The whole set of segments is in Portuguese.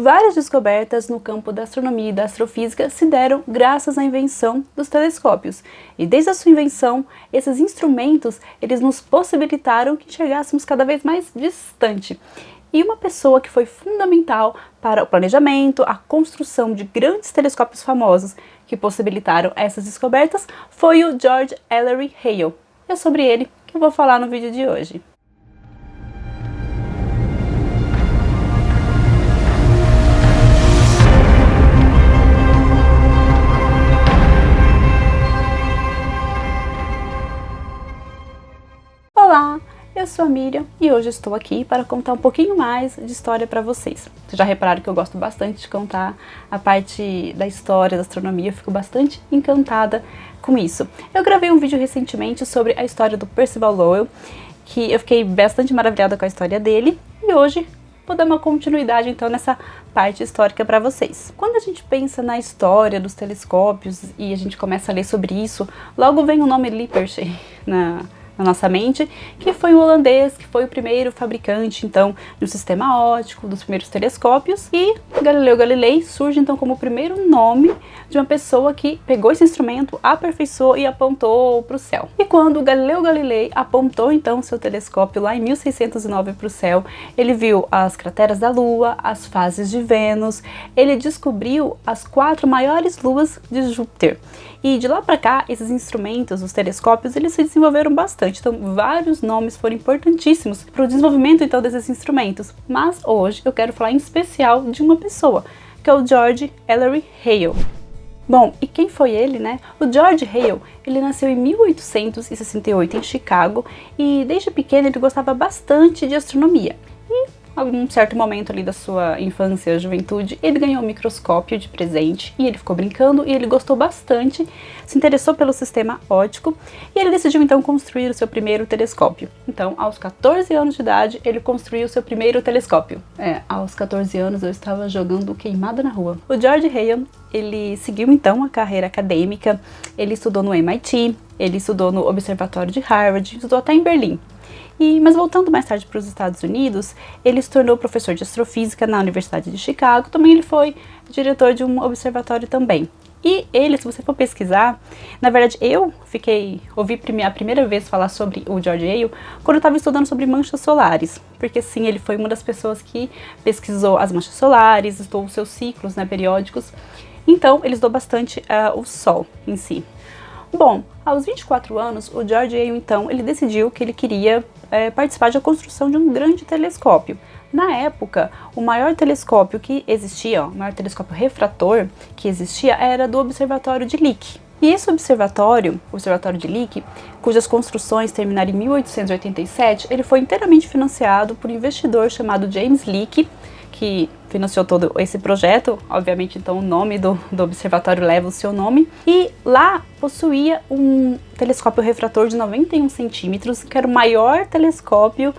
Várias descobertas no campo da astronomia e da astrofísica se deram graças à invenção dos telescópios. E desde a sua invenção, esses instrumentos eles nos possibilitaram que chegássemos cada vez mais distante. E uma pessoa que foi fundamental para o planejamento, a construção de grandes telescópios famosos que possibilitaram essas descobertas foi o George Ellery Hale. É sobre ele que eu vou falar no vídeo de hoje. Olá, eu sou a Miriam e hoje estou aqui para contar um pouquinho mais de história para vocês. Vocês já repararam que eu gosto bastante de contar a parte da história, da astronomia, eu fico bastante encantada com isso. Eu gravei um vídeo recentemente sobre a história do Percival Lowell, que eu fiquei bastante maravilhada com a história dele, e hoje vou dar uma continuidade então nessa parte histórica para vocês. Quando a gente pensa na história dos telescópios e a gente começa a ler sobre isso, logo vem o nome Lippershey na nossa mente, que foi um holandês, que foi o primeiro fabricante, então, do sistema óptico, dos primeiros telescópios, e Galileu Galilei surge, então, como o primeiro nome de uma pessoa que pegou esse instrumento, aperfeiçoou e apontou para o céu. E quando Galileu Galilei apontou, então, seu telescópio lá em 1609 para o céu, ele viu as crateras da Lua, as fases de Vênus, ele descobriu as 4 maiores luas de Júpiter. E de lá para cá, esses instrumentos, os telescópios, eles se desenvolveram bastante. Então, vários nomes foram importantíssimos para o desenvolvimento, então, desses instrumentos. Mas hoje eu quero falar em especial de uma pessoa, que é o George Ellery Hale. Bom, e quem foi ele, né? O George Hale, ele nasceu em 1868 em Chicago e desde pequeno ele gostava bastante de astronomia. E algum certo momento ali da sua infância, juventude, ele ganhou um microscópio de presente e ele ficou brincando e ele gostou bastante, se interessou pelo sistema óptico e ele decidiu então construir o seu primeiro telescópio. Então, aos 14 anos de idade, ele construiu o seu primeiro telescópio. Aos 14 anos eu estava jogando queimada na rua. O George Hale, ele seguiu então a carreira acadêmica, ele estudou no MIT, ele estudou no Observatório de Harvard, estudou até em Berlim. Mas voltando mais tarde para os Estados Unidos, ele se tornou professor de astrofísica na Universidade de Chicago, também ele foi diretor de um observatório também. E ele, se você for pesquisar, na verdade eu ouvi a primeira vez falar sobre o George Hale quando eu estava estudando sobre manchas solares, porque sim, ele foi uma das pessoas que pesquisou as manchas solares, estudou os seus ciclos, né, periódicos, então ele estudou bastante o Sol em si. Bom, aos 24 anos, o George Hale, então, ele decidiu que ele queria participar da construção de um grande telescópio. Na época, o maior telescópio que existia, o maior telescópio refrator que existia, era do Observatório de Lick. E esse observatório, o Observatório de Lick, cujas construções terminaram em 1887, ele foi inteiramente financiado por um investidor chamado James Lick, que financiou todo esse projeto. Obviamente, então, o nome do observatório leva o seu nome. E lá possuía um telescópio refrator de 91 centímetros, que era o maior telescópio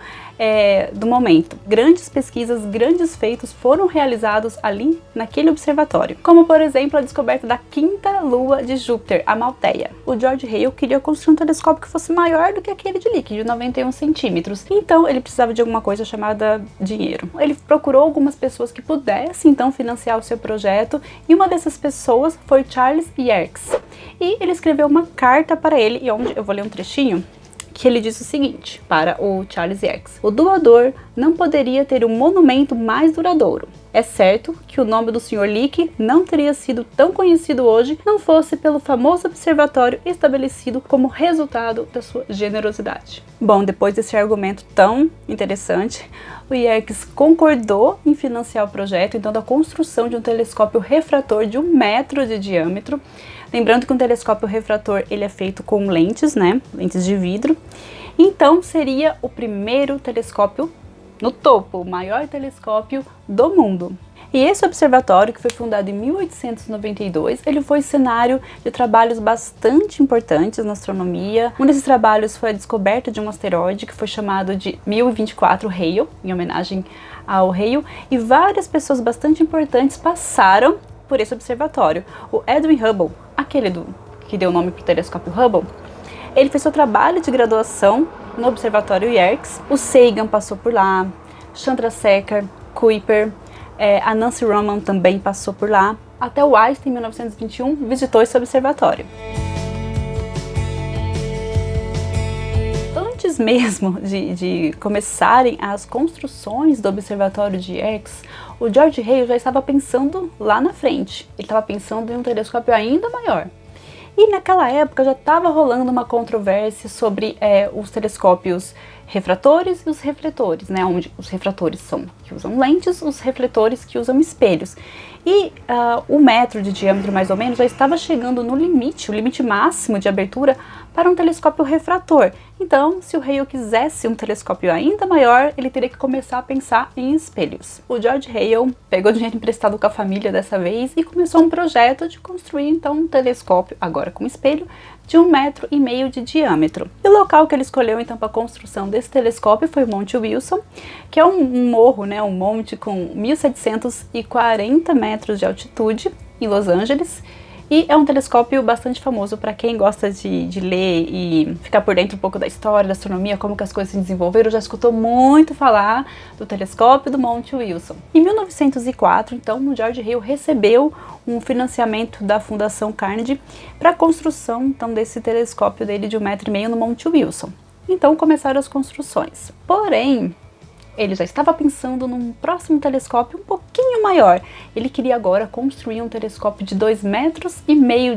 do momento. Grandes pesquisas, grandes feitos foram realizados ali naquele observatório, como por exemplo a descoberta da 5ª lua de Júpiter, a Malteia. O George Hale queria construir um telescópio que fosse maior do que aquele de Lick, de 91 centímetros. Então ele precisava de alguma coisa chamada dinheiro. Ele procurou algumas pessoas que pudessem então financiar o seu projeto, e uma dessas pessoas foi Charles Yerkes. E ele escreveu uma carta para ele, e onde eu vou ler um trechinho, que ele diz o seguinte para o Charles Yerkes: o doador não poderia ter um monumento mais duradouro. É certo que o nome do Sr. Lick não teria sido tão conhecido hoje não fosse pelo famoso observatório estabelecido como resultado da sua generosidade. Bom, depois desse argumento tão interessante, o Yerkes concordou em financiar o projeto, então, da construção de um telescópio refrator de 1 metro de diâmetro. Lembrando que um telescópio refrator ele é feito com lentes, né? Lentes de vidro. Então seria o primeiro telescópio no topo, o maior telescópio do mundo. E esse observatório, que foi fundado em 1892, ele foi cenário de trabalhos bastante importantes na astronomia. Um desses trabalhos foi a descoberta de um asteroide que foi chamado de 1024 Hale, em homenagem ao Hale, e várias pessoas bastante importantes passaram por esse observatório. O Edwin Hubble, que deu o nome para o telescópio Hubble, ele fez seu trabalho de graduação no Observatório Yerkes. O Sagan passou por lá, Chandrasekhar, Kuiper, A Nancy Roman também passou por lá. Até o Einstein, em 1921, visitou esse observatório. Antes mesmo de começarem as construções do observatório de Yerkes, o George Hale já estava pensando lá na frente. Ele estava pensando em um telescópio ainda maior. E naquela época já estava rolando uma controvérsia sobre os telescópios refratores e os refletores, né? Onde os refratores são que usam lentes, os refletores que usam espelhos. E o metro de diâmetro, mais ou menos, já estava chegando no limite, o limite máximo de abertura para um telescópio refrator. Então, se o Hale quisesse um telescópio ainda maior, ele teria que começar a pensar em espelhos. O George Hale pegou dinheiro emprestado com a família dessa vez e começou um projeto de construir então um telescópio, agora com espelho, de 1,5 metros de diâmetro. E o local que ele escolheu então para a construção desse telescópio foi o Monte Wilson, que é um morro, né, um monte com 1.740 metros de altitude em Los Angeles. E é um telescópio bastante famoso para quem gosta de ler e ficar por dentro um pouco da história, da astronomia, como que as coisas se desenvolveram. Já escutou muito falar do telescópio do Monte Wilson. Em 1904, então, o George Hale recebeu um financiamento da Fundação Carnegie para a construção então, desse telescópio dele de 1,5 metro no Monte Wilson. Então começaram as construções. Porém, ele já estava pensando num próximo telescópio um pouquinho maior. Ele queria agora construir um telescópio de 2,5 metros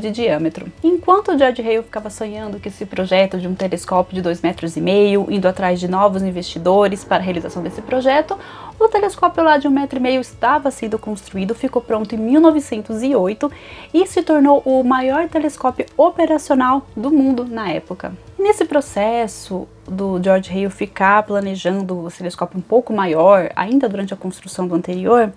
de diâmetro. Enquanto o George Hale ficava sonhando que esse projeto de um telescópio de 2,5 metros, indo atrás de novos investidores para a realização desse projeto, o telescópio lá de 1,5 metro estava sendo construído, ficou pronto em 1908 e se tornou o maior telescópio operacional do mundo na época. Nesse processo do George Hale ficar planejando o telescópio um pouco maior, ainda durante a construção do anterior,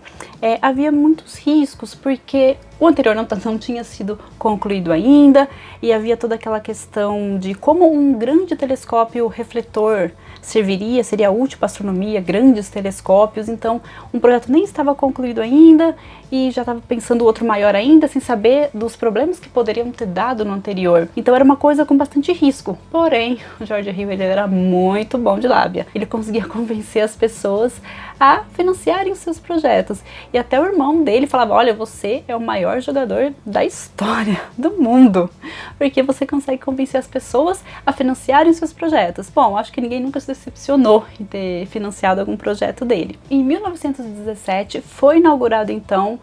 havia muitos riscos, porque o anterior não tinha sido concluído ainda, e havia toda aquela questão de como um grande telescópio refletor seria útil para a astronomia, grandes telescópios. Então um projeto nem estava concluído ainda e já estava pensando outro maior ainda, sem saber dos problemas que poderiam ter dado no anterior. Então era uma coisa com bastante risco. Porém, o George Hale ele era muito bom de lábia. Ele conseguia convencer as pessoas a financiarem os seus projetos. E até o irmão dele falava: olha, você é o maior jogador da história do mundo, porque você consegue convencer as pessoas a financiarem os seus projetos. Bom, acho que ninguém nunca se decepcionou em ter financiado algum projeto dele. Em 1917 foi inaugurado então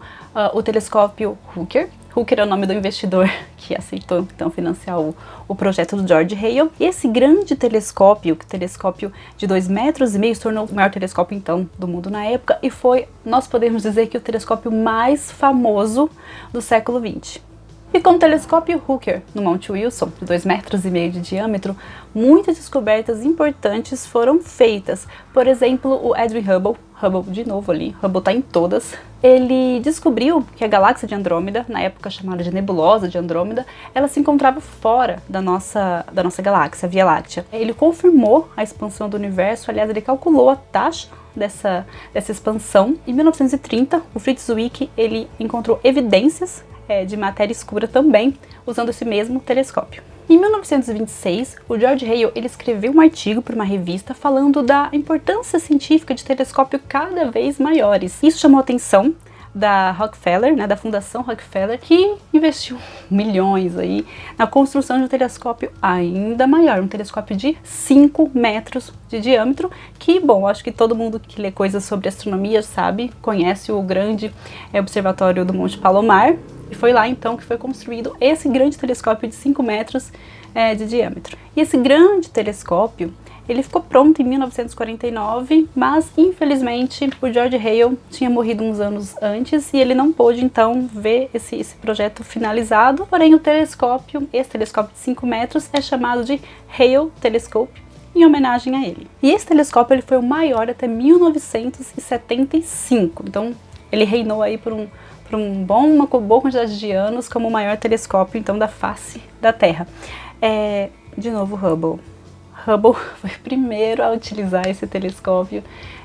o telescópio Hooker. Hooker é o nome do investidor que aceitou então financiar o projeto do George Hale. E esse grande telescópio, o telescópio de 2,5 metros, se tornou o maior telescópio então do mundo na época e foi, nós podemos dizer, que o telescópio mais famoso do século XX. E com o telescópio Hooker no Monte Wilson, de 2,5 metros de diâmetro, muitas descobertas importantes foram feitas. Por exemplo, o Edwin Hubble de novo ali, Hubble está em todas, ele descobriu que a galáxia de Andrômeda, na época chamada de nebulosa de Andrômeda, ela se encontrava fora da nossa galáxia, a Via Láctea. Ele confirmou a expansão do universo, aliás, ele calculou a taxa dessa expansão. Em 1930, o Fritz Zwick ele encontrou evidências de matéria escura também, usando esse mesmo telescópio. Em 1926, o George Hale ele escreveu um artigo para uma revista falando da importância científica de telescópios cada vez maiores. Isso chamou a atenção da Rockefeller, da Fundação Rockefeller, que investiu milhões aí na construção de um telescópio ainda maior, um telescópio de 5 metros de diâmetro, que, bom, acho que todo mundo que lê coisas sobre astronomia sabe, conhece o grande observatório do Monte Palomar, e foi lá então que foi construído esse grande telescópio de 5 metros de diâmetro. E esse grande telescópio, ele ficou pronto em 1949, mas infelizmente o George Hale tinha morrido uns anos antes e ele não pôde então ver esse projeto finalizado. Porém, esse telescópio de 5 metros é chamado de Hale Telescope, em homenagem a ele. E esse telescópio ele foi o maior até 1975, então ele reinou aí por uma boa quantidade de anos como o maior telescópio então da face da Terra. De novo, Hubble foi o primeiro a utilizar esse telescópio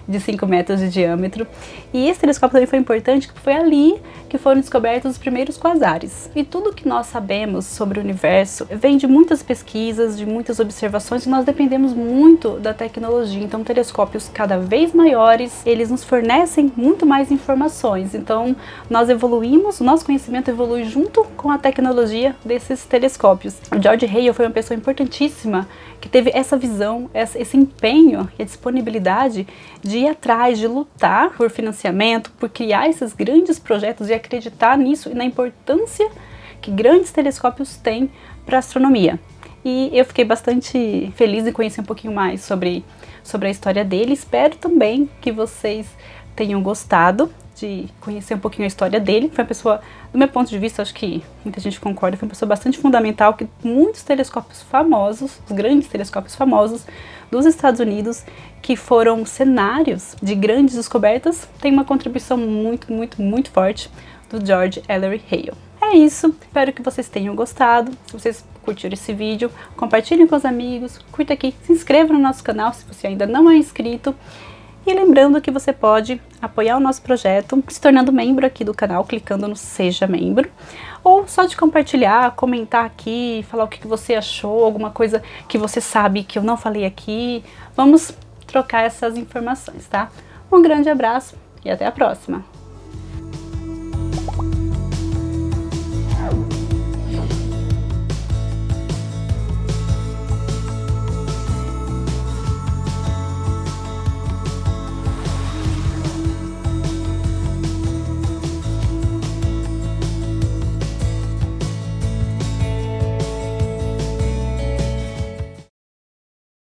de 5 metros de diâmetro. E esse telescópio também foi importante, porque foi ali que foram descobertos os primeiros quasares. E tudo que nós sabemos sobre o universo vem de muitas pesquisas, de muitas observações, e nós dependemos muito da tecnologia. Então, telescópios cada vez maiores, eles nos fornecem muito mais informações. Então, nós evoluímos, o nosso conhecimento evolui junto com a tecnologia desses telescópios. O George Hale foi uma pessoa importantíssima que teve essa visão, esse empenho e a disponibilidade de ir atrás, de lutar por financiamento, por criar esses grandes projetos e acreditar nisso e na importância que grandes telescópios têm para a astronomia. E eu fiquei bastante feliz em conhecer um pouquinho mais sobre a história dele. Espero também que vocês tenham gostado de conhecer um pouquinho a história dele. Foi uma pessoa, do meu ponto de vista, acho que muita gente concorda, foi uma pessoa bastante fundamental, que muitos telescópios famosos, os grandes telescópios famosos dos Estados Unidos, que foram cenários de grandes descobertas, tem uma contribuição muito forte do George Ellery Hale. É isso, espero que vocês tenham gostado. Se vocês curtiram esse vídeo, compartilhem com os amigos, curta aqui, se inscreva no nosso canal se você ainda não é inscrito. E lembrando que você pode apoiar o nosso projeto se tornando membro aqui do canal, clicando no Seja Membro, ou só de compartilhar, comentar aqui, falar o que você achou, alguma coisa que você sabe que eu não falei aqui. Vamos trocar essas informações, tá? Um grande abraço e até a próxima!